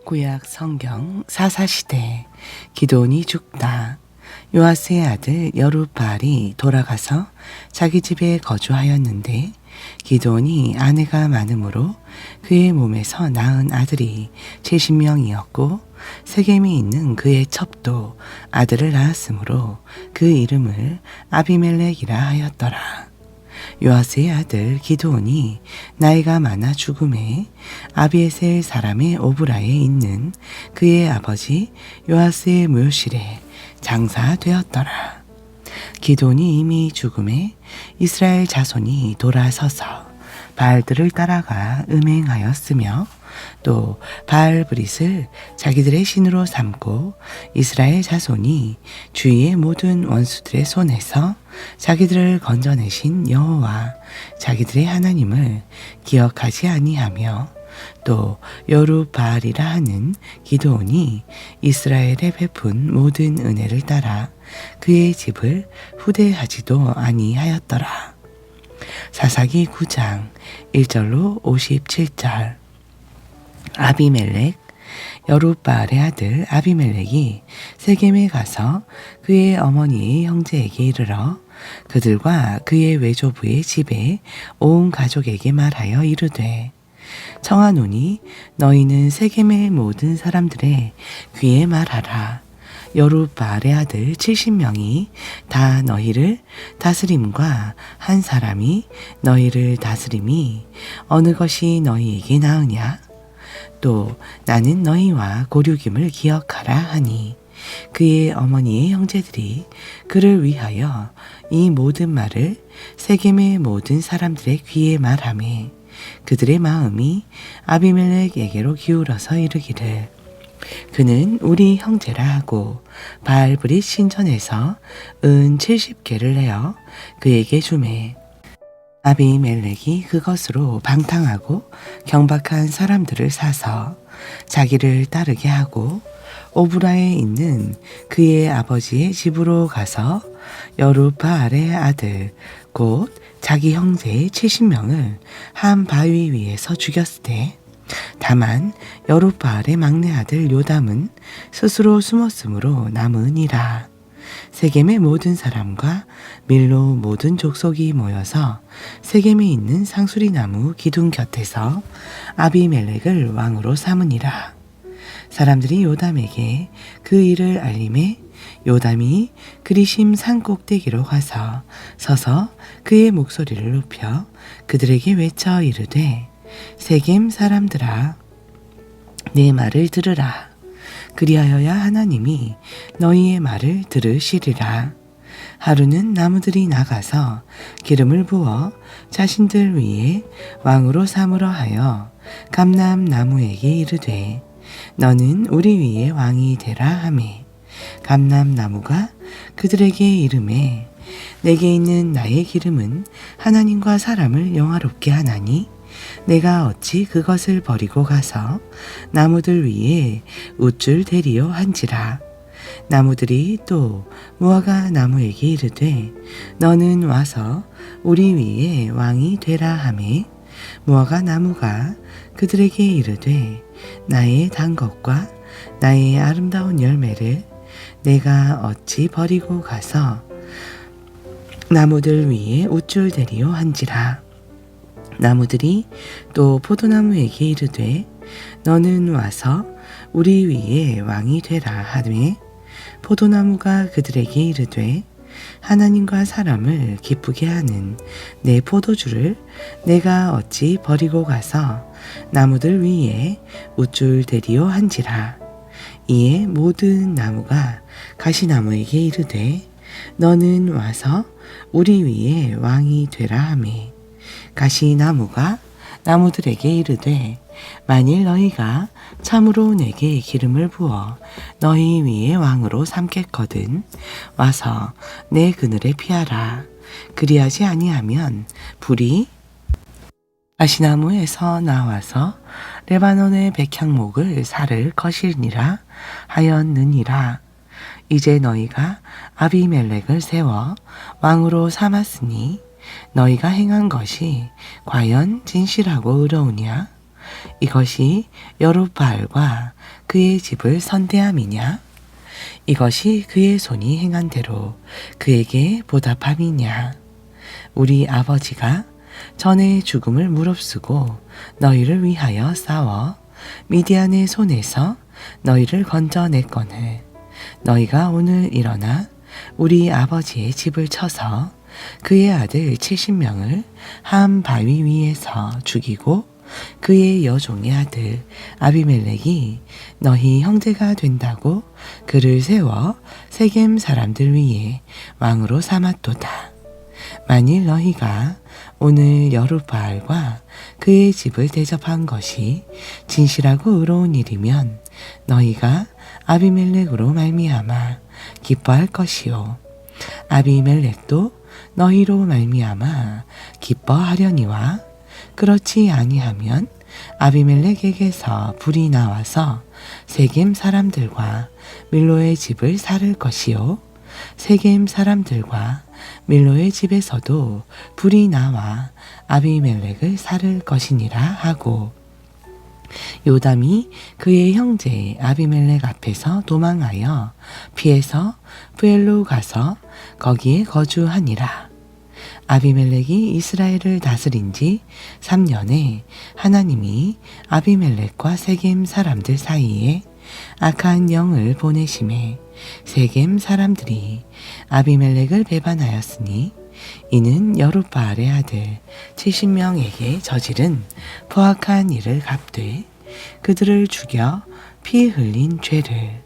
구약 성경 사사시대 기드온이 죽다. 요아스의 아들 여룻바알이 돌아가서 자기 집에 거주하였는데 기드온이 아내가 많으므로 그의 몸에서 낳은 아들이 70명이었고 세겜이 있는 그의 첩도 아들을 낳았으므로 그 이름을 아비멜렉이라 하였더라. 요아스의 아들 기드온이 나이가 많아 죽음에 아비에셀 사람의 오브라에 있는 그의 아버지 요아스의 묘실에 장사되었더라. 기드온이 이미 죽음에 이스라엘 자손이 돌아서서 바알들을 따라가 음행하였으며 또 바알브릿을 자기들의 신으로 삼고 이스라엘 자손이 주위의 모든 원수들의 손에서 자기들을 건져내신 여호와 자기들의 하나님을 기억하지 아니하며 또 여룻바알이라 하는 기드온이 이스라엘에 베푼 모든 은혜를 따라 그의 집을 후대하지도 아니하였더라. 사사기 9장 1절로 57절. 아비멜렉. 여룻바알의 아들 아비멜렉이 세겜에 가서 그의 어머니의 형제에게 이르러 그들과 그의 외조부의 집에 온 가족에게 말하여 이르되 청하노니 너희는 세겜의 모든 사람들의 귀에 말하라. 여룻바알의 아들 70명이 다 너희를 다스림과 한 사람이 너희를 다스림이 어느 것이 너희에게 나으냐? 또 나는 너희와 고륙임을 기억하라 하니 그의 어머니의 형제들이 그를 위하여 이 모든 말을 세겜의 모든 사람들의 귀에 말하매 그들의 마음이 아비멜렉에게로 기울어서 이르기를 그는 우리 형제라 하고 바알브릿 신전에서 은 70개를 내어 그에게 주매 아비멜렉이 그것으로 방탕하고 경박한 사람들을 사서 자기를 따르게 하고 오브라에 있는 그의 아버지의 집으로 가서 여룻바알의 아들 곧 자기 형제의 70명을 한 바위 위에서 죽였으되 다만 여룻바알의 막내 아들 요담은 스스로 숨었으므로 남으니라. 세겜의 모든 사람과 밀로 모든 족속이 모여서 세겜에 있는 상수리 나무 기둥 곁에서 아비멜렉을 왕으로 삼으니라. 사람들이 요담에게 그 일을 알림해 요담이 그리심 산 꼭대기로 가서 서서 그의 목소리를 높여 그들에게 외쳐 이르되 세겜 사람들아 내 말을 들으라. 그리하여야 하나님이 너희의 말을 들으시리라. 하루는 나무들이 나가서 기름을 부어 자신들 위에 왕으로 삼으러 하여 감람 나무에게 이르되 너는 우리 위에 왕이 되라 하매 감람 나무가 그들에게 이르매 내게 있는 나의 기름은 하나님과 사람을 영화롭게 하나니 내가 어찌 그것을 버리고 가서 나무들 위에 우쭐 대리요 한지라. 나무들이 또 무화과 나무에게 이르되 너는 와서 우리 위에 왕이 되라 하매 무화과 나무가 그들에게 이르되 나의 단 것과 나의 아름다운 열매를 내가 어찌 버리고 가서 나무들 위에 우쭐 대리요 한지라. 나무들이 또 포도나무에게 이르되 너는 와서 우리 위에 왕이 되라 하되 포도나무가 그들에게 이르되 하나님과 사람을 기쁘게 하는 내 포도주를 내가 어찌 버리고 가서 나무들 위에 우쭐 대리요 한지라. 이에 모든 나무가 가시나무에게 이르되 너는 와서 우리 위에 왕이 되라 하매 가시나무가 나무들에게 이르되 만일 너희가 참으로 내게 기름을 부어 너희 위에 왕으로 삼겠거든 와서 내 그늘에 피하라. 그리하지 아니하면 불이 가시나무에서 나와서 레바논의 백향목을 살을 거시니라 하였느니라. 이제 너희가 아비멜렉을 세워 왕으로 삼았으니 너희가 행한 것이 과연 진실하고 의로우냐? 이것이 여룻바알과 그의 집을 선대함이냐? 이것이 그의 손이 행한 대로 그에게 보답함이냐? 우리 아버지가 전에 죽음을 무릅쓰고 너희를 위하여 싸워 미디안의 손에서 너희를 건져냈거늘 너희가 오늘 일어나 우리 아버지의 집을 쳐서 그의 아들 70명을 한 바위 위에서 죽이고 그의 여종의 아들 아비멜렉이 너희 형제가 된다고 그를 세워 세겜 사람들 위에 왕으로 삼았도다. 만일 너희가 오늘 여룻바알과 그의 집을 대접한 것이 진실하고 의로운 일이면 너희가 아비멜렉으로 말미암아 기뻐할 것이요 아비멜렉도 너희로 말미암아 기뻐하려니와 그렇지 아니하면 아비멜렉에게서 불이 나와서 세겜 사람들과 밀로의 집을 살을 것이요 세겜 사람들과 밀로의 집에서도 불이 나와 아비멜렉을 살을 것이니라 하고 요담이 그의 형제 아비멜렉 앞에서 도망하여 피해서 부엘로 가서 거기에 거주하니라. 아비멜렉이 이스라엘을 다스린 지 3년에 하나님이 아비멜렉과 세겜 사람들 사이에 악한 영을 보내심에 세겜 사람들이 아비멜렉을 배반하였으니 이는 여룻바알의 아들 70명에게 저지른 포악한 일을 갚되 그들을 죽여 피 흘린 죄를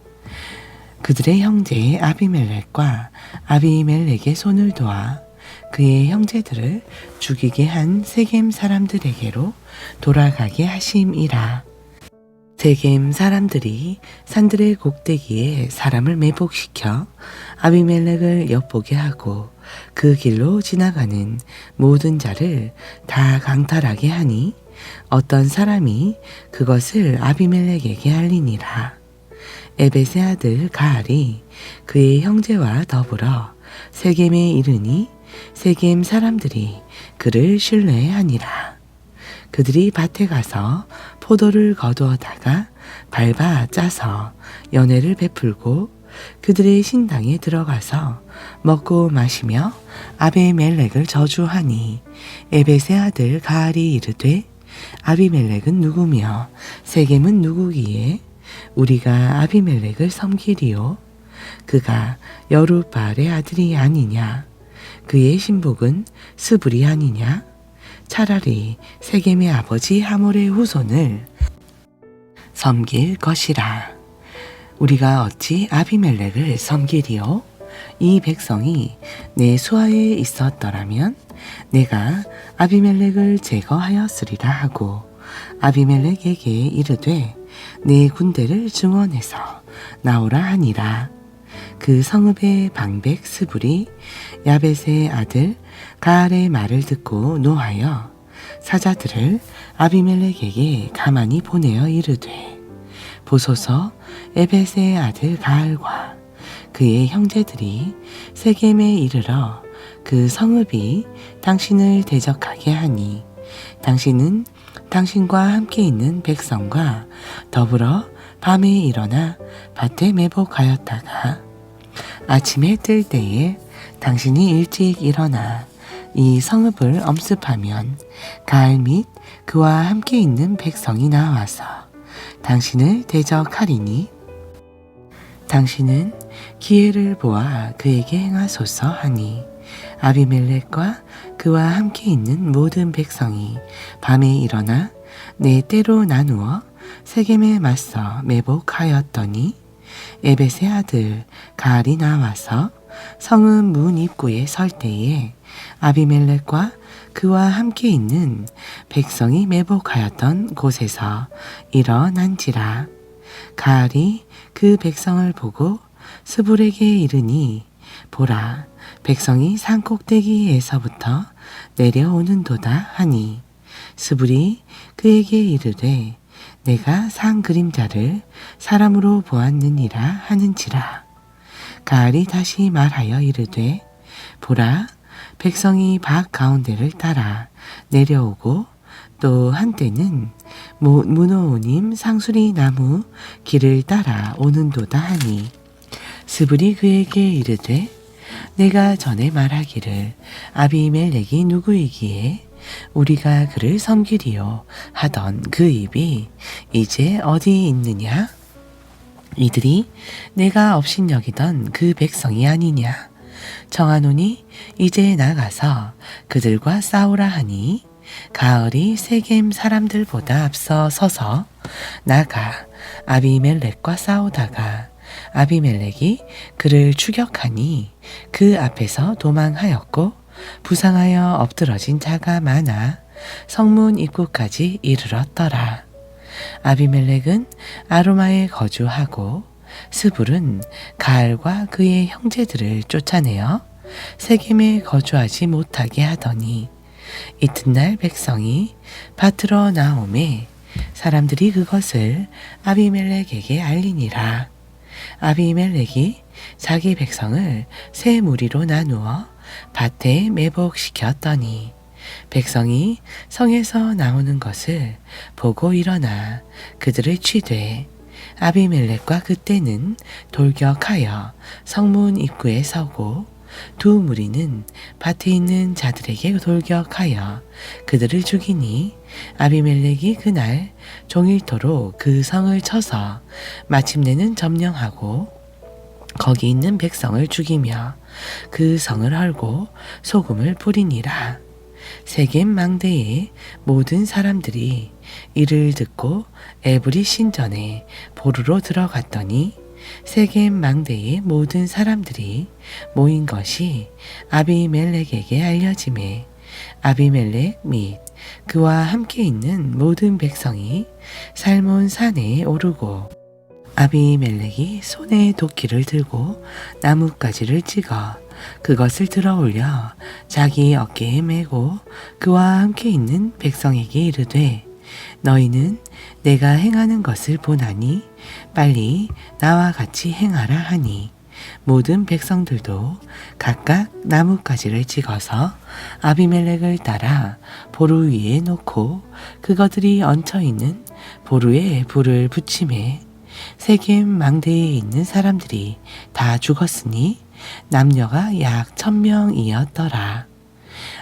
그들의 형제 아비멜렉과 아비멜렉의 손을 도와 그의 형제들을 죽이게 한 세겜 사람들에게로 돌아가게 하심이라. 세겜 사람들이 산들의 꼭대기에 사람을 매복시켜 아비멜렉을 엿보게 하고 그 길로 지나가는 모든 자를 다 강탈하게 하니 어떤 사람이 그것을 아비멜렉에게 알리니라. 에벳의 아들 가알이 그의 형제와 더불어 세겜에 이르니 세겜 사람들이 그를 신뢰하니라. 그들이 밭에 가서 포도를 거두어다가 밟아 짜서 연회를 베풀고 그들의 신당에 들어가서 먹고 마시며 아비멜렉을 저주하니 에벳의 아들 가알이 이르되 아비멜렉은 누구며 세겜은 누구기에 우리가 아비멜렉을 섬기리요 그가 여룻바알의 아들이 아니냐 그의 신복은 스불이 아니냐 차라리 세겜의 아버지 하몰의 후손을 섬길 것이라. 우리가 어찌 아비멜렉을 섬기리요? 이 백성이 내 수하에 있었더라면 내가 아비멜렉을 제거하였으리라 하고 아비멜렉에게 이르되 내 군대를 증원해서 나오라 하니라. 그 성읍의 방백 스불이 야벳의 아들 가알의 말을 듣고 노하여 사자들을 아비멜렉에게 가만히 보내어 이르되 보소서 에벳의 아들 가알과 그의 형제들이 세겜에 이르러 그 성읍이 당신을 대적하게 하니 당신은 당신과 함께 있는 백성과 더불어 밤에 일어나 밭에 매복하였다가 아침에 뜰 때에 당신이 일찍 일어나 이 성읍을 엄습하면 가알 및 그와 함께 있는 백성이 나와서 당신을 대적하리니 당신은 기회를 보아 그에게 행하소서 하니 아비멜렉과 그와 함께 있는 모든 백성이 밤에 일어나 네 때로 나누어 세겜에 맞서 매복하였더니 에벳의 아들 가알이 나와서 성읍 문 입구에 설 때에 아비멜렉과 그와 함께 있는 백성이 매복하였던 곳에서 일어난지라. 가알이 그 백성을 보고 스불에게 이르니 보라 백성이 산 꼭대기에서부터 내려오는도다 하니 스불이 그에게 이르되 내가 산 그림자를 사람으로 보았느니라 하는지라. 가알이 다시 말하여 이르되 보라 백성이 밭 가운데를 따라 내려오고 또 한때는 무노오님 상수리 나무 길을 따라 오는도다 하니 스불이 그에게 이르되 내가 전에 말하기를 아비멜렉이 누구이기에 우리가 그를 섬기리요 하던 그 입이 이제 어디 있느냐? 이들이 내가 업신여기던 그 백성이 아니냐? 청하노니 이제 나가서 그들과 싸우라 하니 가을이 세겜 사람들보다 앞서 서서 나가 아비멜렉과 싸우다가 아비멜렉이 그를 추격하니 그 앞에서 도망하였고 부상하여 엎드러진 자가 많아 성문 입구까지 이르렀더라. 아비멜렉은 아로마에 거주하고 스불은 가알과 그의 형제들을 쫓아내어 세겜에 거주하지 못하게 하더니 이튿날 백성이 밭으로 나오매 사람들이 그것을 아비멜렉에게 알리니라. 아비멜렉이 자기 백성을 세 무리로 나누어 밭에 매복시켰더니 백성이 성에서 나오는 것을 보고 일어나 그들을 취되 아비멜렉과 그때는 돌격하여 성문 입구에 서고 두 무리는 밭에 있는 자들에게 돌격하여 그들을 죽이니 아비멜렉이 그날 종일토록 그 성을 쳐서 마침내는 점령하고 거기 있는 백성을 죽이며 그 성을 헐고 소금을 뿌리니라. 세겜 망대의 모든 사람들이 이를 듣고 에브리 신전에 보루로 들어갔더니 세겜 망대의 모든 사람들이 모인 것이 아비멜렉에게 알려지매 아비멜렉 및 그와 함께 있는 모든 백성이 살몬 산에 오르고 아비멜렉이 손에 도끼를 들고 나뭇가지를 찍어 그것을 들어 올려 자기 어깨에 메고 그와 함께 있는 백성에게 이르되 너희는 내가 행하는 것을 보나니 빨리 나와 같이 행하라 하니 모든 백성들도 각각 나뭇가지를 찍어서 아비멜렉을 따라 보루 위에 놓고 그것들이 얹혀있는 보루에 불을 붙이매 세겜 망대에 있는 사람들이 다 죽었으니 남녀가 약 1000명이었더라.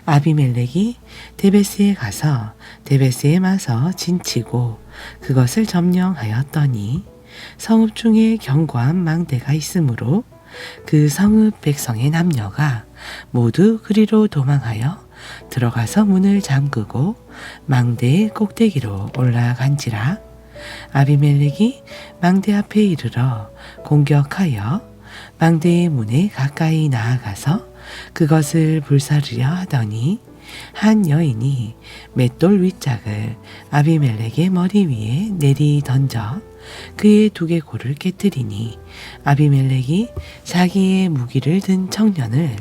아비멜렉이 데베스에 가서 데베스에 마서 진치고 그것을 점령하였더니 성읍 중에 견고한 망대가 있으므로 그 성읍 백성의 남녀가 모두 그리로 도망하여 들어가서 문을 잠그고 망대의 꼭대기로 올라간지라. 아비멜렉이 망대 앞에 이르러 공격하여 망대의 문에 가까이 나아가서 그것을 불사르려 하더니 한 여인이 맷돌 윗짝을 아비멜렉의 머리 위에 내리 던져 그의 두개골을 깨뜨리니 아비멜렉이 자기의 무기를 든 청년을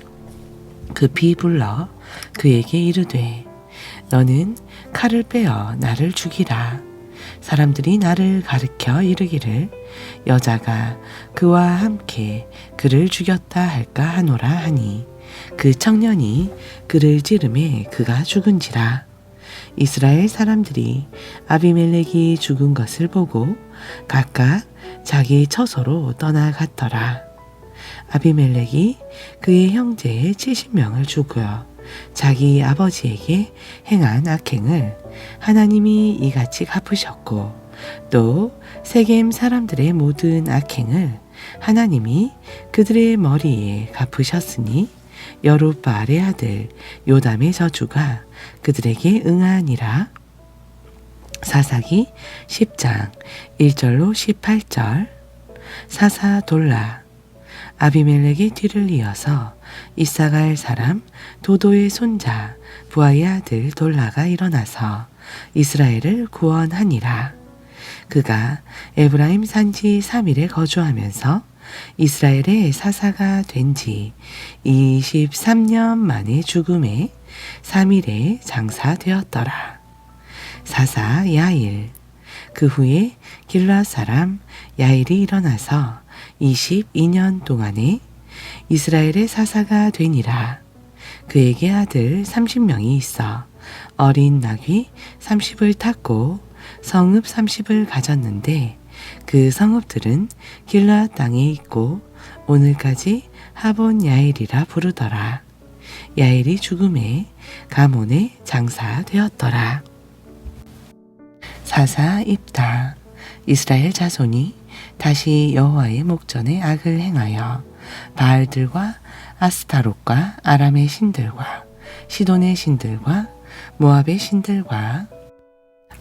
급히 불러 그에게 이르되 너는 칼을 빼어 나를 죽이라. 사람들이 나를 가르켜 이르기를 여자가 그와 함께 그를 죽였다 할까 하노라 하니 그 청년이 그를 찌르매 그가 죽은지라. 이스라엘 사람들이 아비멜렉이 죽은 것을 보고 각각 자기 처소로 떠나갔더라. 아비멜렉이 그의 형제 70명을 죽여 자기 아버지에게 행한 악행을 하나님이 이같이 갚으셨고 또 세겜 사람들의 모든 악행을 하나님이 그들의 머리에 갚으셨으니 여룻바알의 아들 요담의 저주가 그들에게 응하니라. 사사기 10장 1절로 18절. 사사돌라. 아비멜렉의 뒤를 이어서 이사갈 사람 도도의 손자 부하의 아들 돌라가 일어나서 이스라엘을 구원하니라. 그가 에브라임 산지 3일에 거주하면서 이스라엘의 사사가 된 지 23년 만에 죽음에 3일에 장사되었더라. 사사 야일. 그 후에 길라 사람 야일이 일어나서 22년 동안에 이스라엘의 사사가 되니라. 그에게 아들 30명이 있어 어린 나귀 30을 탔고 성읍 30을 가졌는데 그 성읍들은 길르앗 땅에 있고 오늘까지 하본 야일이라 부르더라. 야일이 죽음에 가몬에 장사되었더라. 사사 입다. 이스라엘 자손이 다시 여호와의 목전에 악을 행하여 바알들과 아스타롯과 아람의 신들과 시돈의 신들과 모압의 신들과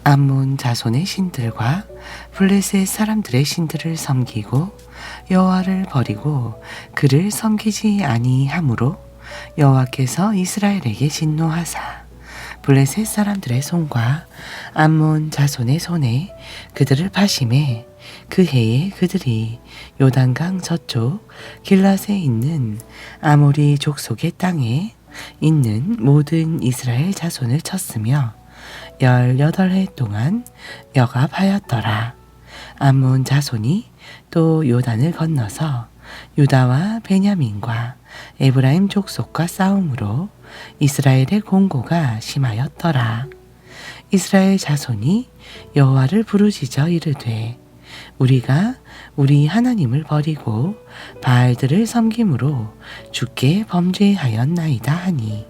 암몬 자손의 신들과 블레셋 사람들의 신들을 섬기고 여호와를 버리고 그를 섬기지 아니하므로 여호와께서 이스라엘에게 진노하사 블레셋 사람들의 손과 암몬 자손의 손에 그들을 파심해 그 해에 그들이 요단강 저쪽 길앗에 있는 아모리 족속의 땅에 있는 모든 이스라엘 자손을 쳤으며 18해 동안 역압하였더라. 암몬 자손이 또 요단을 건너서 유다와 베냐민과 에브라임 족속과 싸움으로 이스라엘의 공고가 심하였더라. 이스라엘 자손이 여호와를 부르짖어 이르되 우리가 우리 하나님을 버리고 바알들을 섬김으로 주께 범죄하였나이다 하니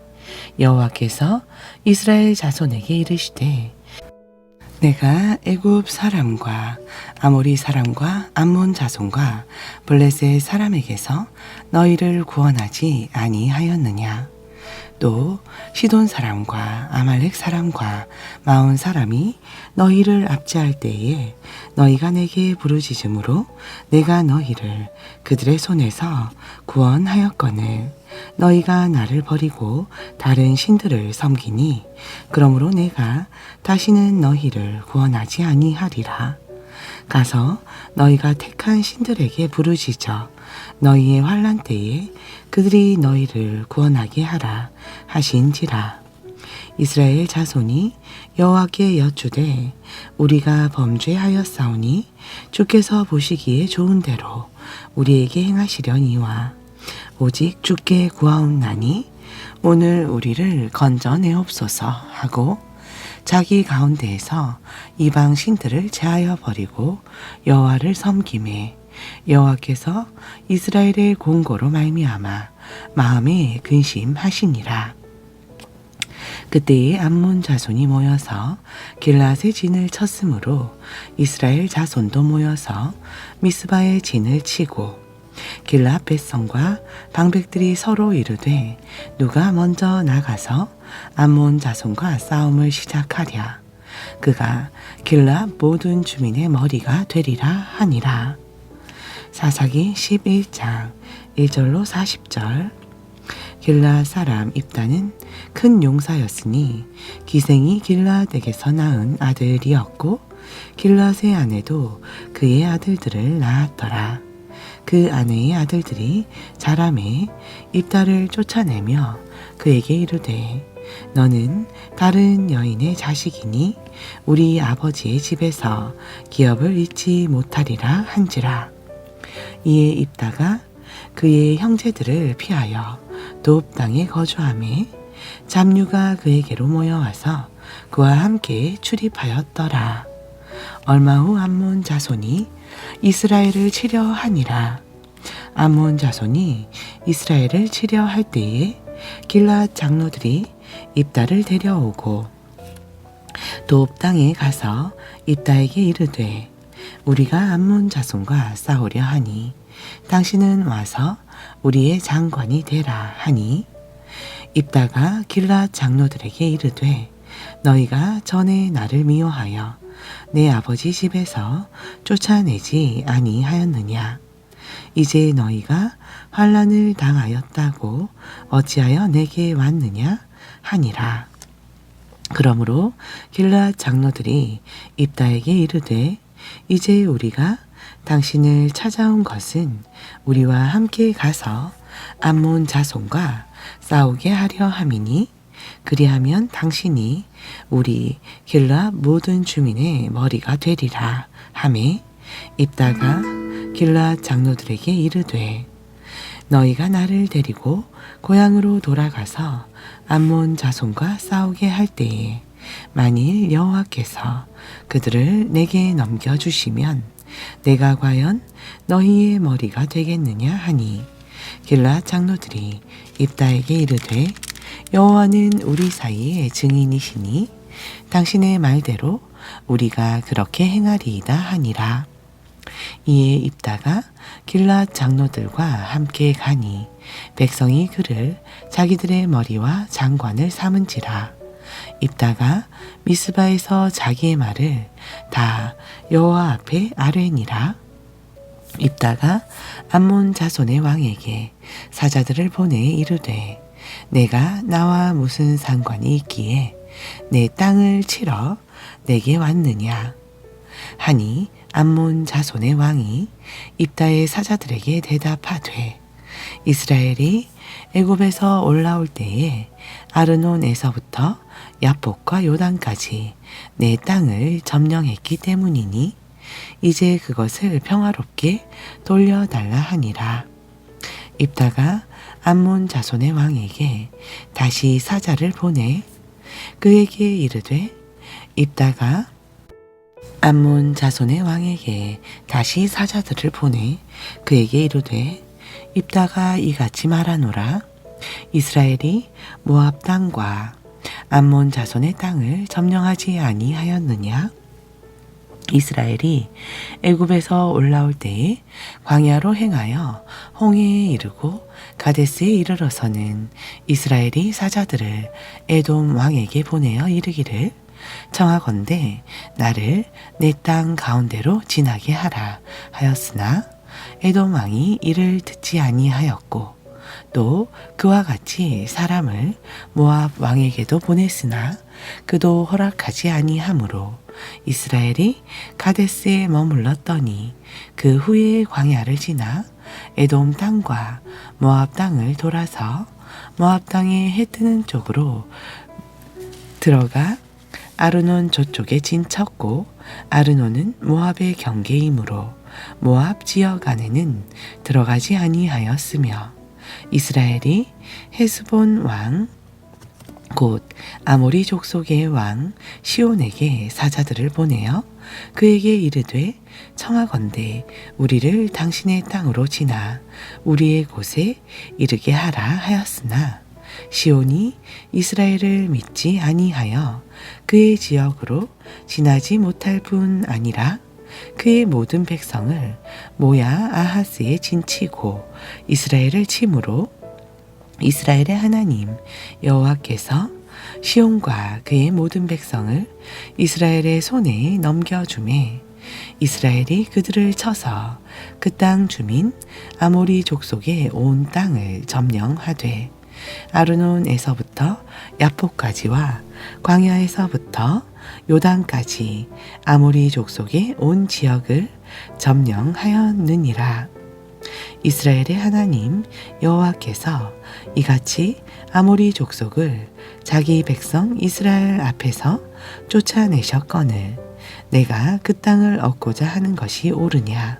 여호와께서 이스라엘 자손에게 이르시되 내가 애굽 사람과 아모리 사람과 암몬 자손과 블레셋 사람에게서 너희를 구원하지 아니하였느냐. 또 시돈 사람과 아말렉 사람과 마온 사람이 너희를 압제할 때에 너희가 내게 부르짖음으로 내가 너희를 그들의 손에서 구원하였거늘 너희가 나를 버리고 다른 신들을 섬기니 그러므로 내가 다시는 너희를 구원하지 아니하리라. 가서 너희가 택한 신들에게 부르짖어 너희의 환난 때에 그들이 너희를 구원하게 하라 하신지라. 이스라엘 자손이 여호와께 여쭈되 우리가 범죄하였사오니 주께서 보시기에 좋은 대로 우리에게 행하시려니와 오직 주께 구하옵나니 오늘 우리를 건져내옵소서 하고 자기 가운데에서 이방 신들을 제하여 버리고 여호와를 섬김에 여호와께서 이스라엘의 공고로 말미암아 마음에 근심하시니라. 그때에 암몬 자손이 모여서 길앗의 진을 쳤으므로 이스라엘 자손도 모여서 미스바의 진을 치고 길앗 벳성과 방백들이 서로 이르되 누가 먼저 나가서 암몬 자손과 싸움을 시작하랴. 그가 길앗 모든 주민의 머리가 되리라 하니라. 사사기 11장 1절로 40절. 길앗 사람 입다는 큰 용사였으니 기생이 길앗에게서 낳은 아들이었고 길앗의 아내도 그의 아들들을 낳았더라. 그 아내의 아들들이 자라매 입다를 쫓아내며 그에게 이르되 너는 다른 여인의 자식이니 우리 아버지의 집에서 기업을 잊지 못하리라 한지라. 이에 입다가 그의 형제들을 피하여 돕 땅에 거주하매 잡류가 그에게로 모여와서 그와 함께 출입하였더라. 얼마 후 암몬 자손이 이스라엘을 치려 하니라. 암몬 자손이 이스라엘을 치려 할 때에 길앗 장로들이 입다를 데려오고 돕 땅에 가서 입다에게 이르되 우리가 암몬 자손과 싸우려 하니 당신은 와서 우리의 장관이 되라 하니 입다가 길앗 장로들에게 이르되 너희가 전에 나를 미워하여 내 아버지 집에서 쫓아내지 아니하였느냐. 이제 너희가 환난을 당하였다고 어찌하여 내게 왔느냐 하니라. 그러므로 길앗 장로들이 입다에게 이르되 이제 우리가 당신을 찾아온 것은 우리와 함께 가서 암몬 자손과 싸우게 하려 함이니 그리하면 당신이 우리 길앗 모든 주민의 머리가 되리라 하매 입다가 길앗 장로들에게 이르되 너희가 나를 데리고 고향으로 돌아가서 암몬 자손과 싸우게 할 때에 만일 여호와께서 그들을 내게 넘겨주시면 내가 과연 너희의 머리가 되겠느냐 하니 길앗 장로들이 입다에게 이르되 여호와는 우리 사이의 증인이시니 당신의 말대로 우리가 그렇게 행하리이다 하니라. 이에 입다가 길앗 장로들과 함께 가니 백성이 그를 자기들의 머리와 장관을 삼은지라. 입다가 미스바에서 자기의 말을 다 여호와 앞에 아뢰니라. 입다가 암몬 자손의 왕에게 사자들을 보내 이르되 내가 나와 무슨 상관이 있기에 내 땅을 치러 내게 왔느냐 하니 암몬 자손의 왕이 입다의 사자들에게 대답하되 이스라엘이 애굽에서 올라올 때에 아르논에서부터 야복과 요단까지 내 땅을 점령했기 때문이니 이제 그것을 평화롭게 돌려달라 하니라. 입다가 암몬 자손의 왕에게 다시 사자를 보내 그에게 이르되 입다가 암몬 자손의 왕에게 다시 사자들을 보내 그에게 이르되 입다가 이같이 말하노라. 이스라엘이 모압 땅과 암몬 자손의 땅을 점령하지 아니하였느냐? 이스라엘이 애굽에서 올라올 때에 광야로 행하여 홍해에 이르고 가데스에 이르러서는 이스라엘이 사자들을 에돔 왕에게 보내어 이르기를 청하건대 나를 내 땅 가운데로 지나게 하라 하였으나 에돔 왕이 이를 듣지 아니하였고 또 그와 같이 사람을 모압 왕에게도 보냈으나 그도 허락하지 아니하므로 이스라엘이 가데스에 머물렀더니 그 후에 광야를 지나 에돔 땅과 모압 땅을 돌아서 모압 땅의 해 뜨는 쪽으로 들어가 아르논 저쪽에 진쳤고 아르논은 모압의 경계이므로 모압 지역 안에는 들어가지 아니하였으며 이스라엘이 헤스본 왕 곧 아모리 족속의 왕 시온에게 사자들을 보내어 그에게 이르되 청하건대 우리를 당신의 땅으로 지나 우리의 곳에 이르게 하라 하였으나 시온이 이스라엘을 믿지 아니하여 그의 지역으로 지나지 못할 뿐 아니라 그의 모든 백성을 모야 아하스에 진치고 이스라엘을 침으로 이스라엘의 하나님 여호와께서 시온과 그의 모든 백성을 이스라엘의 손에 넘겨주매 이스라엘이 그들을 쳐서 그 땅 주민 아모리 족속의 온 땅을 점령하되 아르논에서부터 야포까지와 광야에서부터 요단까지 아모리 족속의 온 지역을 점령하였느니라. 이스라엘의 하나님 여호와께서 이같이 아모리 족속을 자기 백성 이스라엘 앞에서 쫓아내셨거늘 내가 그 땅을 얻고자 하는 것이 옳으냐?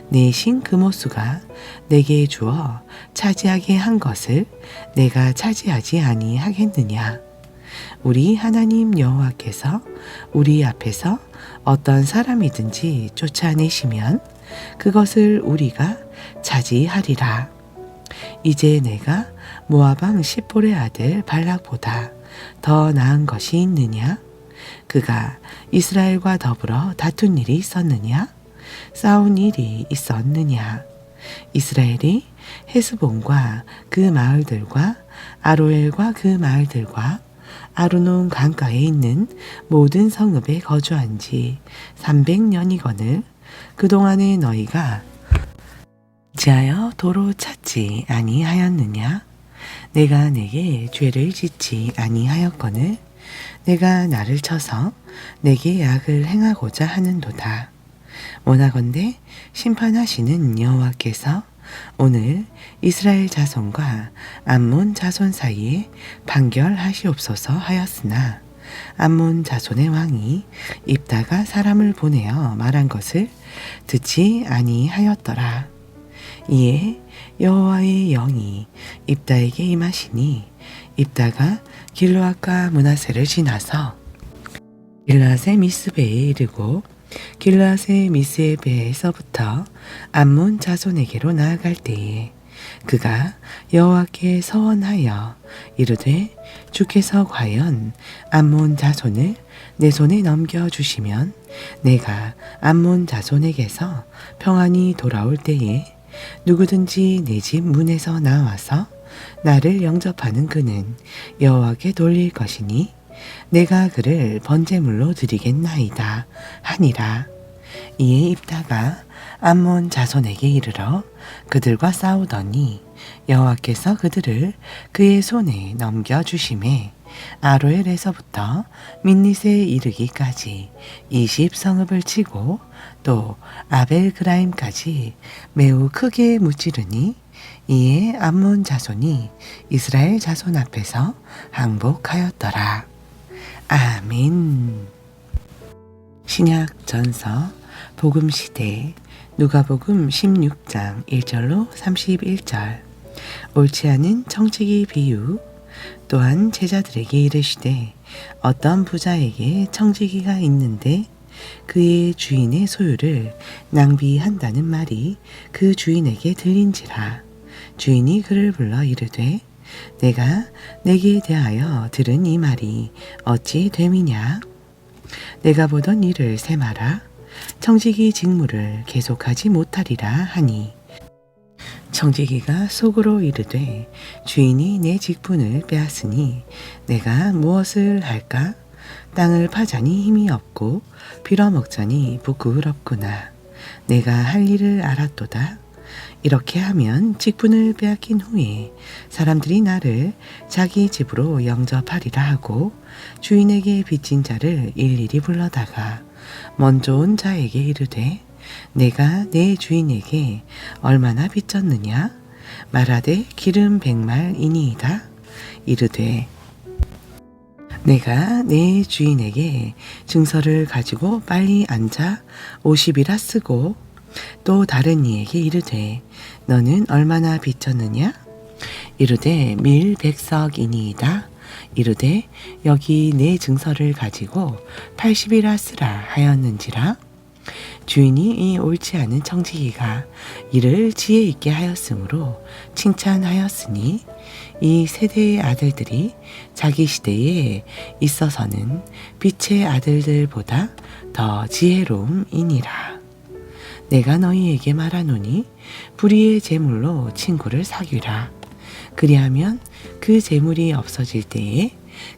내 신 그모수가 내게 주어 차지하게 한 것을 내가 차지하지 아니하겠느냐? 우리 하나님 여호와께서 우리 앞에서 어떤 사람이든지 쫓아내시면 그것을 우리가 차지하리라. 이제 내가 모압왕 십볼의 아들 발락보다 더 나은 것이 있느냐? 그가 이스라엘과 더불어 다툰 일이 있었느냐? 싸운 일이 있었느냐? 이스라엘이 헤스본과 그 마을들과 아로엘과 그 마을들과 아르논 강가에 있는 모든 성읍에 거주한 지 300년이거늘 그동안에 너희가 지하여 도로 찾지 아니하였느냐? 내가 내게 죄를 짓지 아니하였거늘 내가 나를 쳐서 내게 약을 행하고자 하는도다. 원하건대 심판하시는 여호와께서 오늘 이스라엘 자손과 암몬 자손 사이에 판결하시옵소서 하였으나 암몬 자손의 왕이 입다가 사람을 보내어 말한 것을 듣지 아니하였더라. 이에 여호와의 영이 입다에게 임하시니 입다가 길르앗과 므낫세를 지나서 길르앗의 미스베에 이르고 길르앗의 미스베에서부터 암몬 자손에게로 나아갈 때에 그가 여호와께 서원하여 이르되 주께서 과연 암몬 자손을 내 손에 넘겨주시면 내가 암몬 자손에게서 평안히 돌아올 때에 누구든지 내 집 문에서 나와서 나를 영접하는 그는 여호와께 돌릴 것이니 내가 그를 번제물로 드리겠나이다 하니라. 이에 입다가 암몬 자손에게 이르러 그들과 싸우더니 여호와께서 그들을 그의 손에 넘겨주심에 아로엘에서부터 민닛에 이르기까지 20성읍을 치고 또 아벨그라임까지 매우 크게 무찌르니 이에 암몬 자손이 이스라엘 자손 앞에서 항복하였더라. 아멘. 신약 전서 복음시대 누가복음 16장 1절로 31절. 옳지 않은 청지기 비유. 또한 제자들에게 이르시되 어떤 부자에게 청지기가 있는데 그의 주인의 소유를 낭비한다는 말이 그 주인에게 들린지라. 주인이 그를 불러 이르되 내가 내게 대하여 들은 이 말이 어찌 됨이냐. 내가 보던 일을 세마라. 청지기 직무를 계속하지 못하리라 하니 청지기가 속으로 이르되 주인이 내 직분을 빼앗으니 내가 무엇을 할까? 땅을 파자니 힘이 없고 빌어먹자니 부끄럽구나. 내가 할 일을 알았도다. 이렇게 하면 직분을 빼앗긴 후에 사람들이 나를 자기 집으로 영접하리라 하고 주인에게 빚진 자를 일일이 불러다가 먼저 온 자에게 이르되 내가 내 주인에게 얼마나 빚졌느냐? 말하되 기름 100말이니이다. 이르되 내가 내 주인에게 증서를 가지고 빨리 앉아 50이라 쓰고 또 다른 이에게 이르되 너는 얼마나 빚졌느냐? 이르되 밀 100석이니이다. 이르되 여기 내 증서를 가지고 80이라 쓰라 하였는지라. 주인이 이 옳지 않은 청지기가 이를 지혜 있게 하였으므로 칭찬하였으니 이 세대의 아들들이 자기 시대에 있어서는 빛의 아들들보다 더 지혜로움이니라. 내가 너희에게 말하노니 불의의 재물로 친구를 사귀라. 그리하면 그 재물이 없어질 때에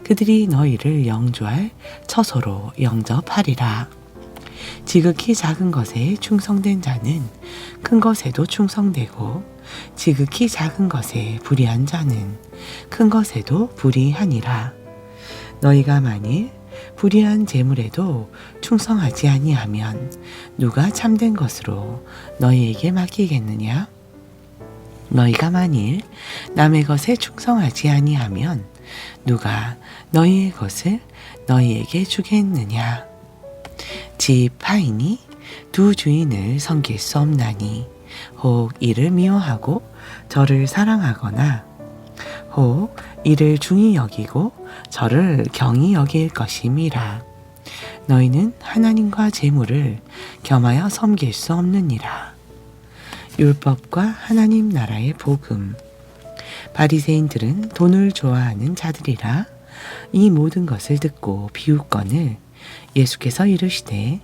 그들이 너희를 영주할 처소로 영접하리라. 지극히 작은 것에 충성된 자는 큰 것에도 충성되고 지극히 작은 것에 불의한 자는 큰 것에도 불의하니라. 너희가 만일 불의한 재물에도 충성하지 아니하면 누가 참된 것으로 너희에게 맡기겠느냐? 너희가 만일 남의 것에 충성하지 아니하면 누가 너희의 것을 너희에게 주겠느냐? 집 하인이 두 주인을 섬길 수 없나니 혹 이를 미워하고 저를 사랑하거나 혹 이를 중히 여기고 저를 경히 여길 것임이라. 너희는 하나님과 재물을 겸하여 섬길 수 없느니라. 율법과 하나님 나라의 복음. 바리새인들은 돈을 좋아하는 자들이라 이 모든 것을 듣고 비웃거늘 예수께서 이르시되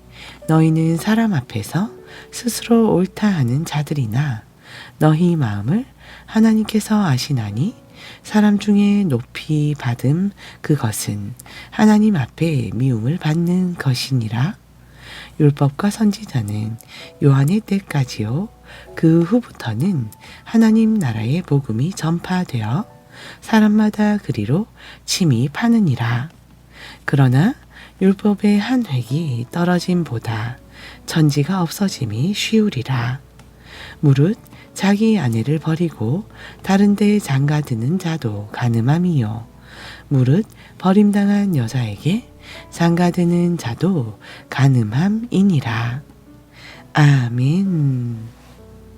너희는 사람 앞에서 스스로 옳다 하는 자들이나 너희 마음을 하나님께서 아시나니 사람 중에 높이 받음 그것은 하나님 앞에 미움을 받는 것이니라. 율법과 선지자는 요한의 때까지요 그 후부터는 하나님 나라의 복음이 전파되어 사람마다 그리로 침입하느니라. 그러나 율법의 한 획이 떨어짐보다 천지가 없어짐이 쉬우리라. 무릇 자기 아내를 버리고 다른 데에 장가드는 자도 간음함이요 무릇 버림당한 여자에게 장가드는 자도 간음함이니라. 아멘.